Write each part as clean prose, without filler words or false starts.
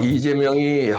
이재명이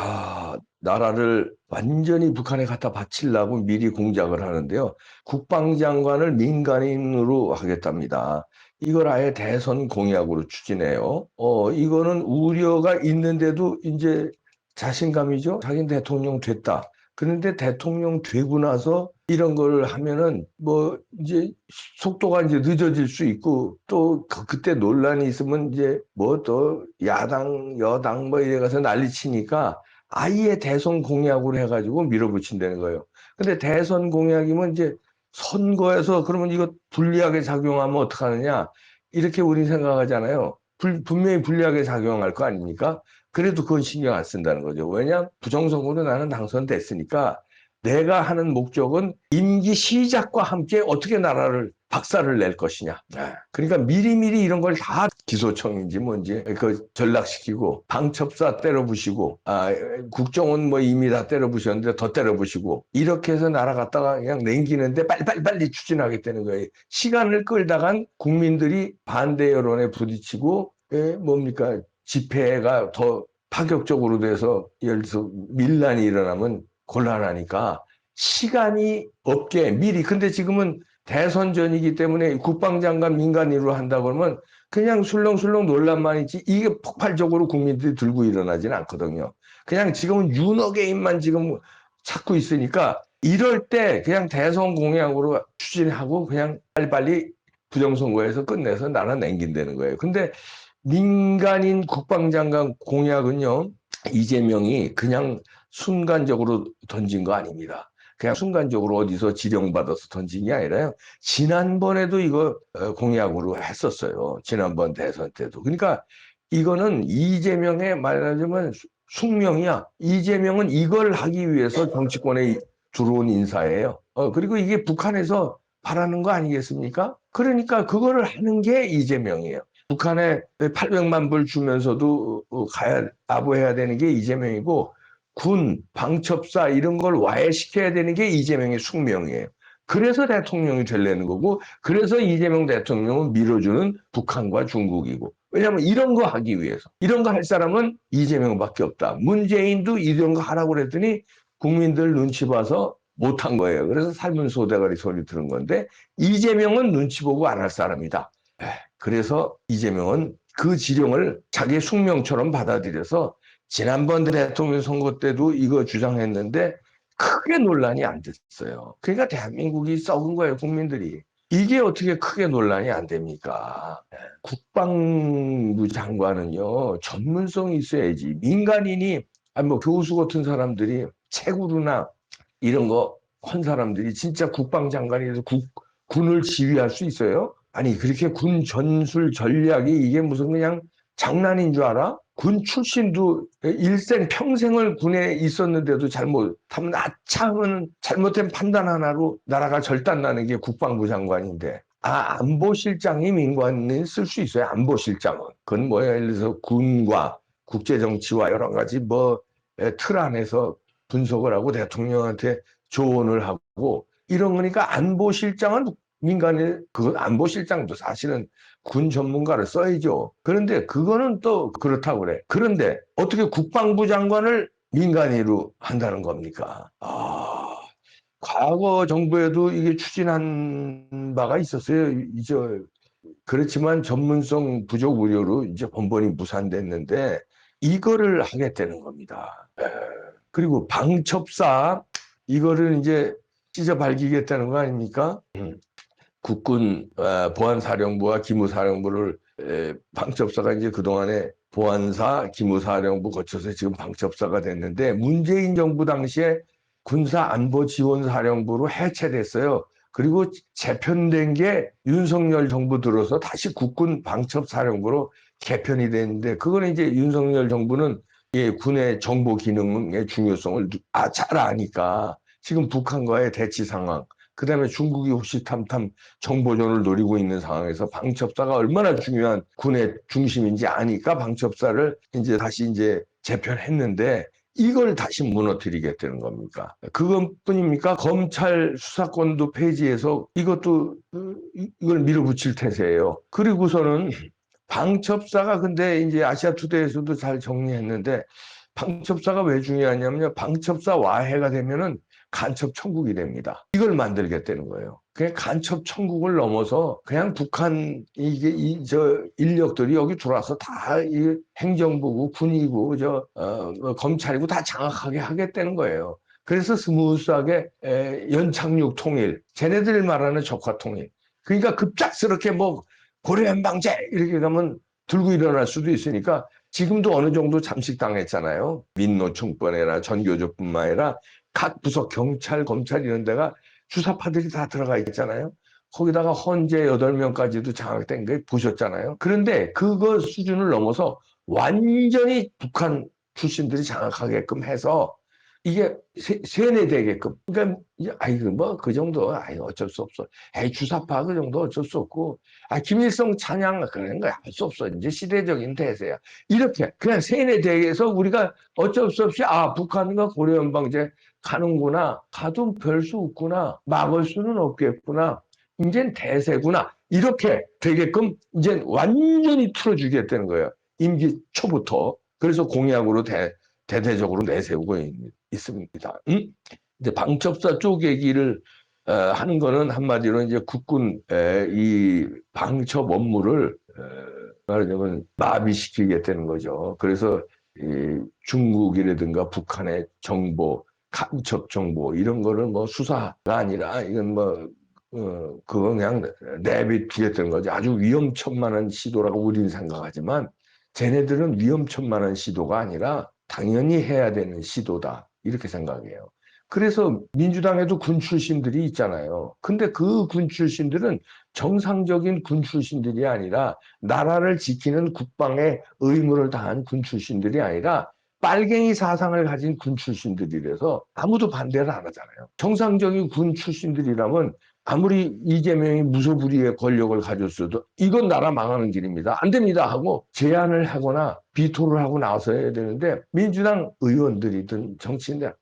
나라를 완전히 북한에 갖다 바치려고 미리 공작을 하는데요. 국방장관을 민간인으로 하겠답니다. 이걸 아예 대선 공약으로 추진해요. 이거는 우려가 있는데도 이제 자신감이죠. 자기는 대통령 됐다. 그런데 대통령 되고 나서 이런 걸 하면은 뭐 이제 속도가 이제 늦어질 수 있고 또 그때 논란이 있으면 이제 뭐 또 야당 여당 뭐 이래 가서 난리 치니까 아예 대선 공약으로 해가지고 밀어붙인다는 거예요. 근데 대선 공약이면 이제 선거에서 그러면 이거 불리하게 작용하면 어떡하느냐 이렇게 우리 생각하잖아요. 분명히 불리하게 작용할 거 아닙니까? 그래도 그건 신경 안 쓴다는 거죠. 왜냐? 부정선거로 나는 당선됐으니까 내가 하는 목적은 임기 시작과 함께 어떻게 나라를 박살을 낼 것이냐. 그러니까 미리미리 이런 걸 다 기소청인지 뭔지 그 전락시키고 방첩사 때려부시고 국정원 뭐 이미 다 때려부셨는데 더 때려부시고 이렇게 해서 나라 갖다가 그냥 냉기는데 빨리 추진하겠다는 거예요. 시간을 끌다간 국민들이 반대 여론에 부딪히고 뭡니까 집회가 더 파격적으로 돼서 예를 들어서 밀란이 일어나면 곤란하니까 시간이 없게 미리. 근데 지금은 대선 전이기 때문에 국방장관 민간인으로 한다 그러면 그냥 술렁술렁 논란만 있지 이게 폭발적으로 국민들이 들고 일어나지는 않거든요. 그냥 지금은 유너 게임만 지금 찾고 있으니까 이럴 때 그냥 대선 공약으로 추진하고 그냥 빨리빨리 부정선거에서 끝내서 나라 냉긴다는 거예요. 근데 민간인 국방장관 공약은요, 이재명이 그냥 순간적으로 던진 거 아닙니다. 그냥 순간적으로 어디서 지령받아서 던진 게 아니라요. 지난번에도 이거 공약으로 했었어요. 지난번 대선 때도. 그러니까 이거는 이재명의 말하자면 숙명이야. 이재명은 이걸 하기 위해서 정치권에 들어온 인사예요. 그리고 이게 북한에서 바라는 거 아니겠습니까? 그러니까 그거를 하는 게 이재명이에요. 북한에 800만 불 주면서도 아부해야 되는 게 이재명이고 군, 방첩사 이런 걸 와해시켜야 되는 게 이재명의 숙명이에요. 그래서 대통령이 되려는 거고 그래서 이재명 대통령은 밀어주는 북한과 중국이고 왜냐하면 이런 거 하기 위해서 이런 거 할 사람은 이재명밖에 없다. 문재인도 이런 거 하라고 그랬더니 국민들 눈치 봐서 못한 거예요. 그래서 삶은 소대가리 소리 들은 건데 이재명은 눈치 보고 안 할 사람이다. 그래서 이재명은 그 지령을 자기의 숙명처럼 받아들여서 지난번 대통령 선거 때도 이거 주장했는데 크게 논란이 안 됐어요. 그러니까 대한민국이 썩은 거예요, 국민들이. 이게 어떻게 크게 논란이 안 됩니까? 국방부 장관은요, 전문성이 있어야지. 민간인이, 뭐 교수 같은 사람들이 채구루나 이런 거 한 사람들이 진짜 국방장관이 군을 지휘할 수 있어요? 아니, 그렇게 군 전술 전략이 이게 무슨 그냥 장난인 줄 알아? 군 출신도 일생 평생을 군에 있었는데도 잘못하면 아차하면 잘못된 판단 하나로 나라가 절단나는 게 국방부 장관인데 안보실장이 민관인 쓸 수 있어요. 안보실장은 그건 뭐야 예를 들어서 군과 국제정치와 여러 가지 뭐 틀 안에서 분석을 하고 대통령한테 조언을 하고 이런 거니까 안보실장은 민간인 그 안보실장도 사실은 군 전문가를 써야죠. 그런데 그거는 또 그렇다고 그래. 그런데 어떻게 국방부 장관을 민간인으로 한다는 겁니까? 과거 정부에도 이게 추진한 바가 있었어요. 이제 그렇지만 전문성 부족 우려로 이제 번번이 무산됐는데 이거를 하겠다는 겁니다. 그리고 방첩사 이거를 이제 찢어 밝히겠다는 거 아닙니까? 국군 보안사령부와 기무사령부를 방첩사가 이제 그동안에 보안사, 기무사령부 거쳐서 지금 방첩사가 됐는데 문재인 정부 당시에 군사안보지원사령부로 해체됐어요. 그리고 재편된 게 윤석열 정부 들어서 다시 국군 방첩사령부로 개편이 됐는데 그거는 이제 윤석열 정부는 군의 정보 기능의 중요성을 잘 아니까 지금 북한과의 대치 상황 그다음에 중국이 호시탐탐 정보전을 노리고 있는 상황에서 방첩사가 얼마나 중요한 군의 중심인지 아니까 방첩사를 이제 다시 이제 재편했는데 이걸 다시 무너뜨리겠다는 겁니까? 그것뿐입니까? 검찰 수사권도 폐지해서 이것도 이걸 밀어붙일 태세예요. 그리고서는 방첩사가 근데 이제 아시아투데이에서도 잘 정리했는데 방첩사가 왜 중요하냐면요. 방첩사 와해가 되면은 간첩 천국이 됩니다. 이걸 만들겠다는 거예요. 그냥 간첩 천국을 넘어서 그냥 북한 이게 저 인력들이 여기 들어와서 다 이 행정부고 군이고 검찰이고 다 장악하게 하겠다는 거예요. 그래서 스무스하게 연착륙 통일, 쟤네들 말하는 적화 통일. 그러니까 급작스럽게 뭐 고려연방제 이렇게 가면 들고 일어날 수도 있으니까 지금도 어느 정도 잠식당했잖아요. 민노총권이나 전교조뿐만 아니라 각 부서 경찰, 검찰 이런 데가 주사파들이 다 들어가 있잖아요. 거기다가 헌재 8명까지도 장악된 게 보셨잖아요. 그런데 그거 수준을 넘어서 완전히 북한 출신들이 장악하게끔 해서 이게 세뇌되게끔. 그러니까 아이고 뭐 그 정도 아이 어쩔 수 없어. 에이 주사파 그 정도 어쩔 수 없고. 아 김일성 찬양 그런 거 할 수 없어. 이제 시대적인 대세야. 이렇게 그냥 세뇌되게해서 우리가 어쩔 수 없이 아 북한과 고려연방제 가는구나. 가도 별 수 없구나. 막을 수는 없겠구나. 이젠 대세구나. 이렇게 되게끔 이제 완전히 틀어주겠다는 거예요. 임기 초부터. 그래서 공약으로 대대적으로 내세우고 있습니다. 이제 방첩사 쪼개기를 하는 거는 한마디로 이제 국군 이 방첩 업무를 말하자면 마비시키겠다는 거죠. 그래서 이 중국이라든가 북한의 정보, 간첩 정보 이런 거를 뭐 수사가 아니라 이건 뭐 그거 그냥 내비두겠다는 거죠. 아주 위험천만한 시도라고 우리는 생각하지만 쟤네들은 위험천만한 시도가 아니라 당연히 해야 되는 시도다 이렇게 생각해요. 그래서 민주당에도 군 출신들이 있잖아요. 근데 그 군 출신들은 정상적인 군 출신들이 아니라 나라를 지키는 국방의 의무를 다한 군 출신들이 아니라 빨갱이 사상을 가진 군 출신들이라서 아무도 반대를 안 하잖아요. 정상적인 군 출신들이라면 아무리 이재명이 무소불위의 권력을 가졌어도 이건 나라 망하는 길입니다. 안 됩니다 하고 제안을 하거나 비토를 하고 나서야 되는데 민주당 의원들이든 정치인들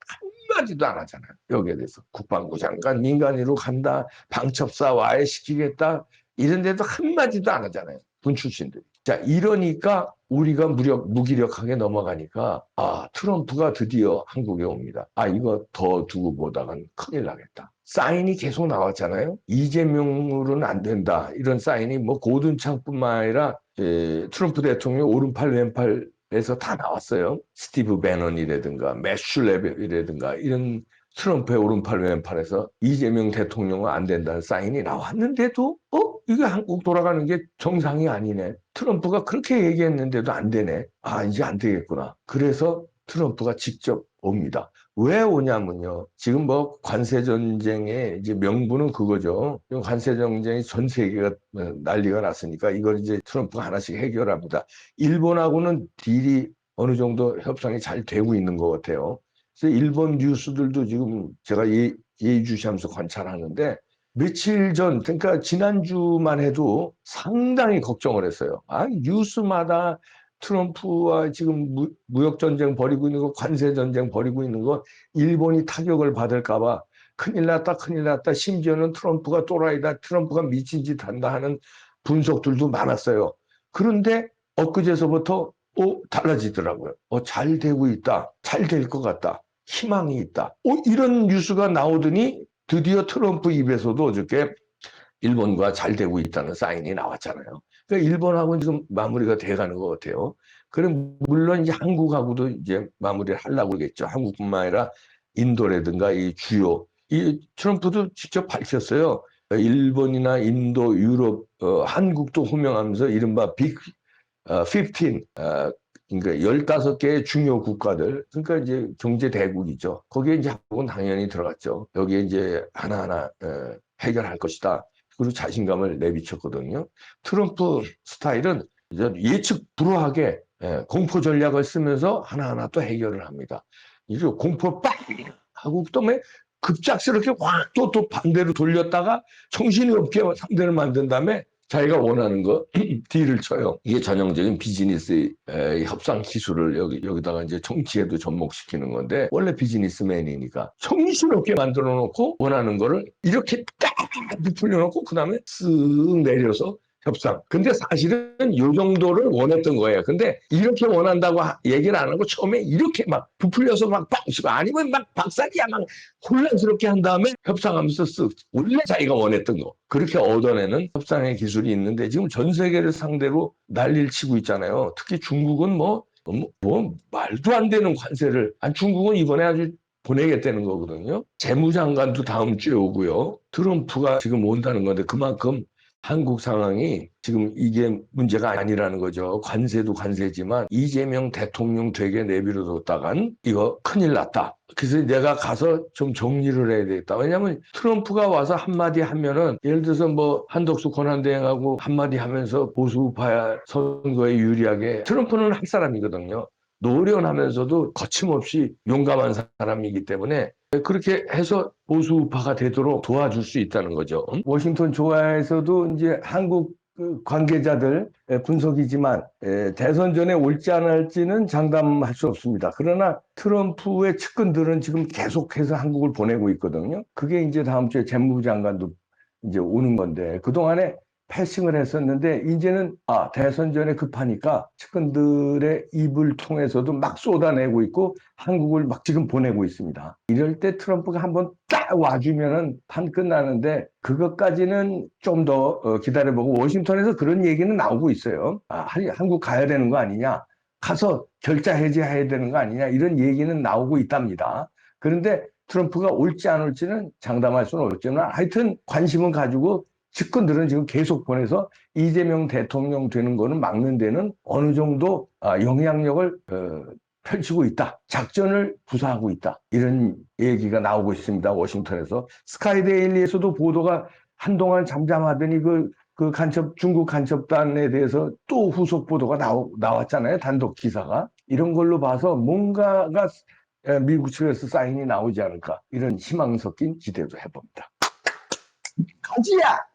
한마디도 안 하잖아요. 여기에 대해서 국방부 장관 민간인으로 간다. 방첩사 와해시키겠다. 이런 데도 한마디도 안 하잖아요. 군 출신들이. 자 이러니까 우리가 무기력하게 넘어가니까 아 트럼프가 드디어 한국에 옵니다. 아 이거 더 두고 보다간 큰일 나겠다. 사인이 계속 나왔잖아요. 이재명으로는 안 된다. 이런 사인이 뭐 고든창뿐만 아니라 트럼프 대통령 오른팔 왼팔에서 다 나왔어요. 스티브 배넌이라든가 매슐랩이라든가 이런 트럼프의 오른팔 왼팔에서 이재명 대통령은 안 된다는 사인이 나왔는데도 이게 한국 돌아가는 게 정상이 아니네. 트럼프가 그렇게 얘기했는데도 안 되네. 아 이제 안 되겠구나. 그래서 트럼프가 직접 옵니다. 왜 오냐면요. 지금 뭐 관세 전쟁의 이제 명분은 그거죠. 관세 전쟁이 전 세계가 난리가 났으니까 이걸 이제 트럼프가 하나씩 해결합니다. 일본하고는 딜이 어느 정도 협상이 잘 되고 있는 것 같아요. 그래서 일본 뉴스들도 지금 제가 예의주시하면서 관찰하는데 며칠 전, 그러니까 지난주만 해도 상당히 걱정을 했어요. 아, 뉴스마다 트럼프와 지금 무역 전쟁 벌이고 있는 거, 관세 전쟁 벌이고 있는 거, 일본이 타격을 받을까봐 큰일 났다, 큰일 났다. 심지어는 트럼프가 또라이다, 트럼프가 미친 짓 한다 하는 분석들도 많았어요. 그런데 엊그제서부터 달라지더라고요. 잘 되고 있다, 잘 될 것 같다, 희망이 있다. 이런 뉴스가 나오더니 드디어 트럼프 입에서도 어저께 일본과 잘 되고 있다는 사인이 나왔잖아요. 그러니까 일본하고는 지금 마무리가 돼가는 것 같아요. 그럼 물론 이제 한국하고도 이제 마무리를 하려고 그러겠죠. 한국뿐만 아니라 인도라든가 이 주요 이 트럼프도 직접 밝혔어요. 일본이나 인도, 유럽, 한국도 호명하면서 이른바 빅 15, 그러니까 15개의 중요 국가들, 그러니까 이제 경제 대국이죠. 거기에 이제 한국은 당연히 들어갔죠. 여기에 이제 하나하나 해결할 것이다. 그리고 자신감을 내비쳤거든요. 트럼프 스타일은 예측 불허하게 공포 전략을 쓰면서 하나하나 또 해결을 합니다. 이제 공포 빡 하고 그다음에 급작스럽게 확또 반대로 돌렸다가 정신이 없게 상대를 만든 다음에 자기가 원하는 거 딜을 쳐요. 이게 전형적인 비즈니스 협상 기술을 여기다가 이제 정치에도 접목시키는 건데 원래 비즈니스맨이니까 정신없게 만들어 놓고 원하는 거를 이렇게 딱 부풀려 놓고 그 다음에 쓱 내려서 협상. 근데 사실은 요 정도를 원했던 거예요. 근데 이렇게 원한다고 얘기를 안 하고 처음에 이렇게 막 부풀려서 막 빡치고 아니면 막 박살이야 막 혼란스럽게 한 다음에 협상하면서 쓱 원래 자기가 원했던 거 그렇게 얻어내는 협상의 기술이 있는데 지금 전 세계를 상대로 난리를 치고 있잖아요. 특히 중국은 뭐 말도 안 되는 관세를 중국은 이번에 아주 보내겠다는 거거든요. 재무장관도 다음 주에 오고요. 트럼프가 지금 온다는 건데 그만큼 한국 상황이 지금 이게 문제가 아니라는 거죠. 관세도 관세지만 이재명 대통령 되게 내버려뒀다간 이거 큰일 났다. 그래서 내가 가서 좀 정리를 해야 되겠다. 왜냐하면 트럼프가 와서 한마디 하면은 예를 들어서 뭐 한덕수 권한대행하고 한마디 하면서 보수파 선거에 유리하게 트럼프는 할 사람이거든요. 노련하면서도 거침없이 용감한 사람이기 때문에 그렇게 해서 보수파가 되도록 도와줄 수 있다는 거죠. 워싱턴 조화에서도 이제 한국 관계자들 분석이지만 대선 전에 올지 안 할지는 장담할 수 없습니다. 그러나 트럼프의 측근들은 지금 계속해서 한국을 보내고 있거든요. 그게 이제 다음 주에 재무부 장관도 이제 오는 건데 그동안에 패싱을 했었는데 이제는 대선 전에 급하니까 측근들의 입을 통해서도 막 쏟아내고 있고 한국을 막 지금 보내고 있습니다. 이럴 때 트럼프가 한번 딱 와주면은 판 끝나는데 그것까지는 좀 더 기다려보고 워싱턴에서 그런 얘기는 나오고 있어요. 한국 가야 되는 거 아니냐? 가서 결자 해제해야 되는 거 아니냐? 이런 얘기는 나오고 있답니다. 그런데 트럼프가 올지 안 올지는 장담할 수는 없지만 하여튼 관심은 가지고 측근들은 지금 계속 보내서 이재명 대통령 되는 거는 막는 데는 어느 정도 영향력을 펼치고 있다. 작전을 구사하고 있다. 이런 얘기가 나오고 있습니다. 워싱턴에서. 스카이데일리에서도 보도가 한동안 잠잠하더니 그 중국 간첩단에 대해서 또 후속 보도가 나왔잖아요. 단독 기사가. 이런 걸로 봐서 뭔가가 미국 측에서 사인이 나오지 않을까. 이런 희망 섞인 기대도 해봅니다. 가지야!